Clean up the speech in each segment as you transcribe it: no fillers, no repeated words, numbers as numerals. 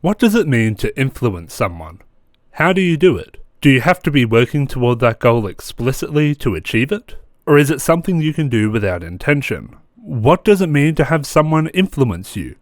What does it mean to influence someone? How do you do it? Do you have to be working toward that goal explicitly to achieve it? Or is it something you can do without intention? What does it mean to have someone influence you?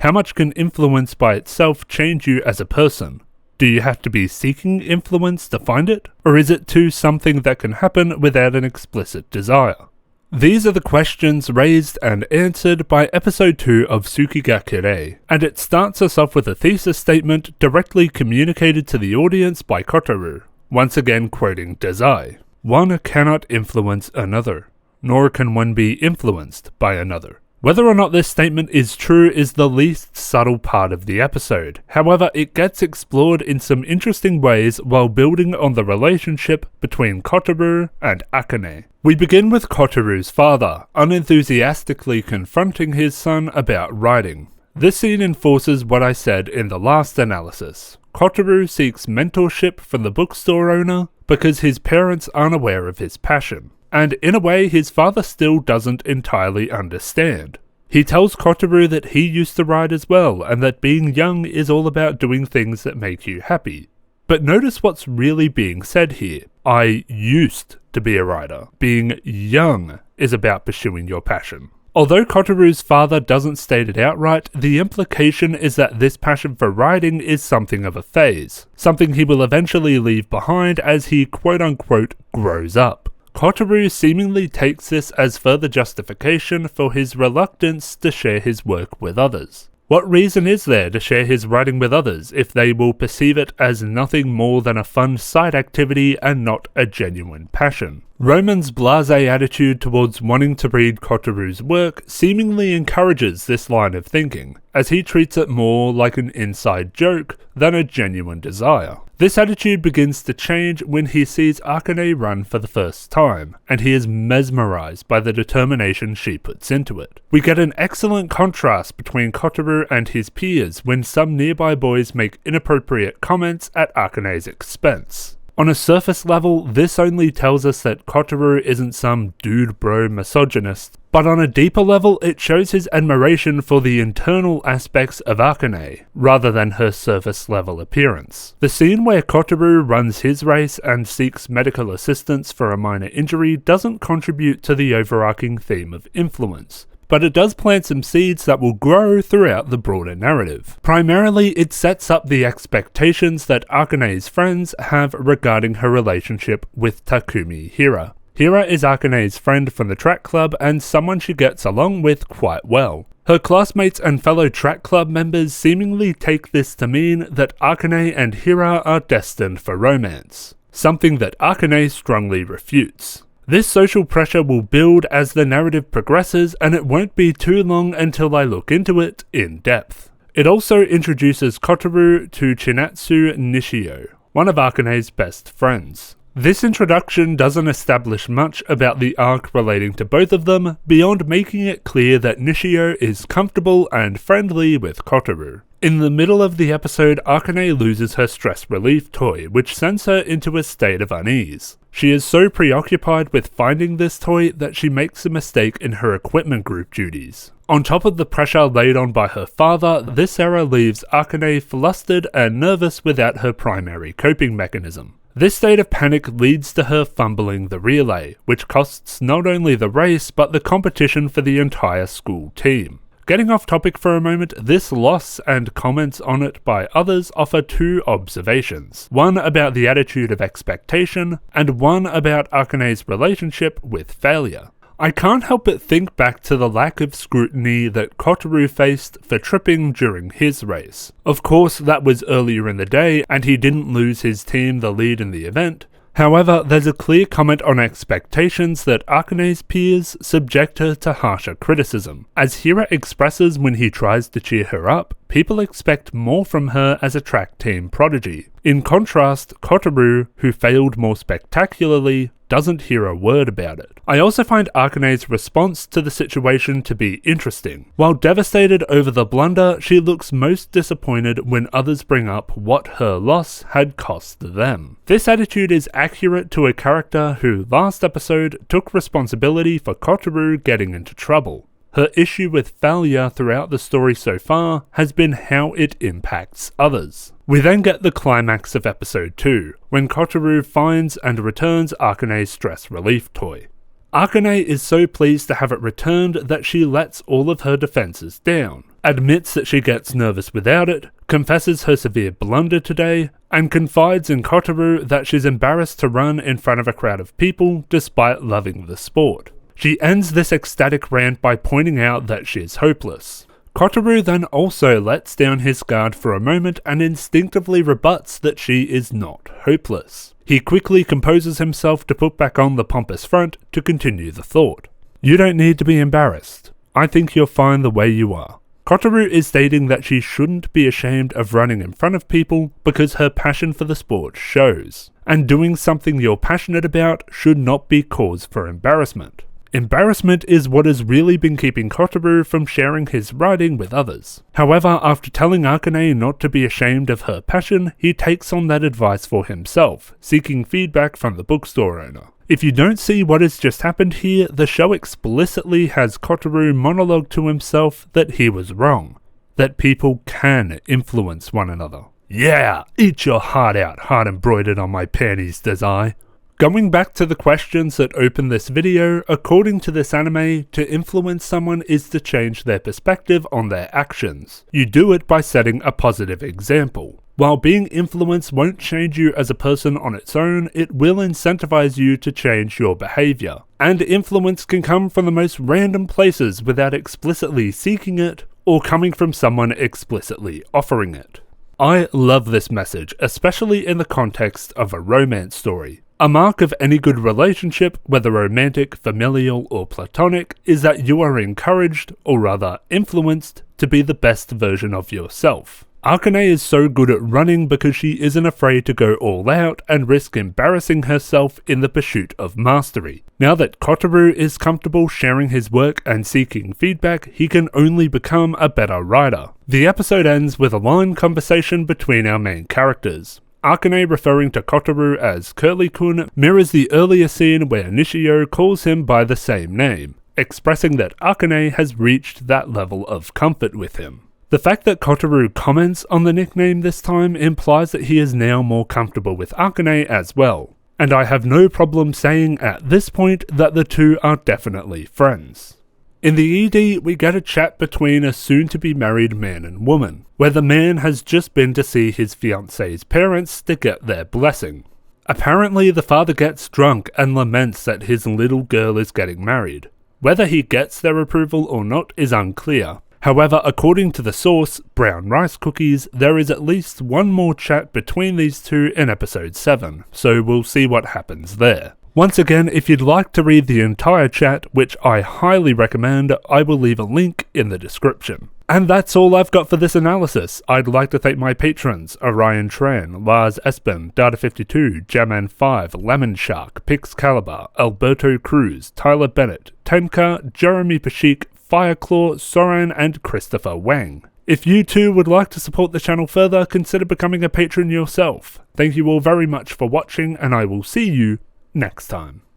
How much can influence by itself change you as a person? Do you have to be seeking influence to find it? Or is it too something that can happen without an explicit desire? These are the questions raised and answered by episode 2 of Tsuki ga Kirei, and it starts us off with a thesis statement directly communicated to the audience by Kotaru, once again quoting Dazai. One cannot influence another, nor can one be influenced by another. Whether or not this statement is true is the least subtle part of the episode. However, it gets explored in some interesting ways while building on the relationship between Kotaru and Akane. We begin with Kotaru's father, unenthusiastically confronting his son about writing. This scene enforces what I said in the last analysis. Kotaru seeks mentorship from the bookstore owner because his parents aren't aware of his passion. And in a way, his father still doesn't entirely understand. He tells Kotaru that he used to write as well, and that being young is all about doing things that make you happy. But notice what's really being said here. I used to be a writer. Being young is about pursuing your passion. Although Kotaru's father doesn't state it outright, the implication is that this passion for writing is something of a phase, something he will eventually leave behind as he quote-unquote grows up. Kotaru seemingly takes this as further justification for his reluctance to share his work with others. What reason is there to share his writing with others if they will perceive it as nothing more than a fun side activity and not a genuine passion? Roman's blasé attitude towards wanting to read Kotaru's work seemingly encourages this line of thinking, as he treats it more like an inside joke than a genuine desire. This attitude begins to change when he sees Akane run for the first time, and he is mesmerized by the determination she puts into it. We get an excellent contrast between Kotaru and his peers when some nearby boys make inappropriate comments at Akane's expense. On a surface level, this only tells us that Kotaru isn't some dude bro misogynist, but on a deeper level it shows his admiration for the internal aspects of Akane, rather than her surface level appearance. The scene where Kotaru runs his race and seeks medical assistance for a minor injury doesn't contribute to the overarching theme of influence, but it does plant some seeds that will grow throughout the broader narrative. Primarily, it sets up the expectations that Akane's friends have regarding her relationship with Takumi Hira. Hira is Akane's friend from the track club and someone she gets along with quite well. Her classmates and fellow track club members seemingly take this to mean that Akane and Hira are destined for romance, something that Akane strongly refutes. This social pressure will build as the narrative progresses, and it won't be too long until I look into it in depth. It also introduces Kotaru to Chinatsu Nishio, one of Akane's best friends. This introduction doesn't establish much about the arc relating to both of them, beyond making it clear that Nishio is comfortable and friendly with Kotaru. In the middle of the episode, Akane loses her stress relief toy, which sends her into a state of unease. She is so preoccupied with finding this toy that she makes a mistake in her equipment group duties. On top of the pressure laid on by her father, this error leaves Akane flustered and nervous without her primary coping mechanism. This state of panic leads to her fumbling the relay, which costs not only the race but the competition for the entire school team. Getting off topic for a moment, this loss and comments on it by others offer two observations. One about the attitude of expectation, and one about Akane's relationship with failure. I can't help but think back to the lack of scrutiny that Kotaru faced for tripping during his race. Of course, that was earlier in the day, and he didn't lose his team the lead in the event. However, there's a clear comment on expectations that Akane's peers subject her to harsher criticism. As Hira expresses when he tries to cheer her up, people expect more from her as a track team prodigy. In contrast, Kotaru, who failed more spectacularly, doesn't hear a word about it. I also find Akane's response to the situation to be interesting. While devastated over the blunder, she looks most disappointed when others bring up what her loss had cost them. This attitude is accurate to a character who last episode took responsibility for Kotaru getting into trouble. Her issue with failure throughout the story so far has been how it impacts others. We then get the climax of episode 2, when Kotoru finds and returns Akane's stress relief toy. Akane is so pleased to have it returned that she lets all of her defenses down, admits that she gets nervous without it, confesses her severe blunder today, and confides in Kotoru that she's embarrassed to run in front of a crowd of people despite loving the sport. She ends this ecstatic rant by pointing out that she is hopeless. Kotoru then also lets down his guard for a moment and instinctively rebuts that she is not hopeless. He quickly composes himself to put back on the pompous front to continue the thought. You don't need to be embarrassed. I think you're fine the way you are. Kotoru is stating that she shouldn't be ashamed of running in front of people because her passion for the sport shows, and doing something you're passionate about should not be cause for embarrassment. Embarrassment is what has really been keeping Kotoru from sharing his writing with others. However, after telling Akane not to be ashamed of her passion, he takes on that advice for himself, seeking feedback from the bookstore owner. If you don't see what has just happened here, the show explicitly has Kotoru monologue to himself that he was wrong, that people can influence one another. Yeah, eat your heart out, heart embroidered on my panties, does I? Going back to the questions that open this video, according to this anime, to influence someone is to change their perspective on their actions. You do it by setting a positive example. While being influenced won't change you as a person on its own, it will incentivize you to change your behavior. And influence can come from the most random places without explicitly seeking it, or coming from someone explicitly offering it. I love this message, especially in the context of a romance story. A mark of any good relationship, whether romantic, familial, or platonic, is that you are encouraged, or rather influenced, to be the best version of yourself. Akane is so good at running because she isn't afraid to go all out and risk embarrassing herself in the pursuit of mastery. Now that Kotoru is comfortable sharing his work and seeking feedback, he can only become a better writer. The episode ends with a line conversation between our main characters. Akane, referring to Kotoru as Curly-kun, mirrors the earlier scene where Nishio calls him by the same name, expressing that Akane has reached that level of comfort with him. The fact that Kotoru comments on the nickname this time implies that he is now more comfortable with Akane as well, and I have no problem saying at this point that the two are definitely friends. In the ED, we get a chat between a soon-to-be married man and woman, where the man has just been to see his fiance's parents to get their blessing. Apparently, the father gets drunk and laments that his little girl is getting married. Whether he gets their approval or not is unclear. However, according to the source, Brown Rice Cookies, there is at least one more chat between these two in episode 7, so we'll see what happens there. Once again, if you'd like to read the entire chat, which I highly recommend, I will leave a link in the description. And that's all I've got for this analysis. I'd like to thank my patrons, Orion Tran, Lars Espen, Data52, Jaman5, Lemon Shark, Pixcalibur, Alberto Cruz, Tyler Bennett, Tenka, Jeremy Pashik, Fireclaw, Soran, and Christopher Wang. If you too would like to support the channel further, consider becoming a patron yourself. Thank you all very much for watching, and I will see you next time.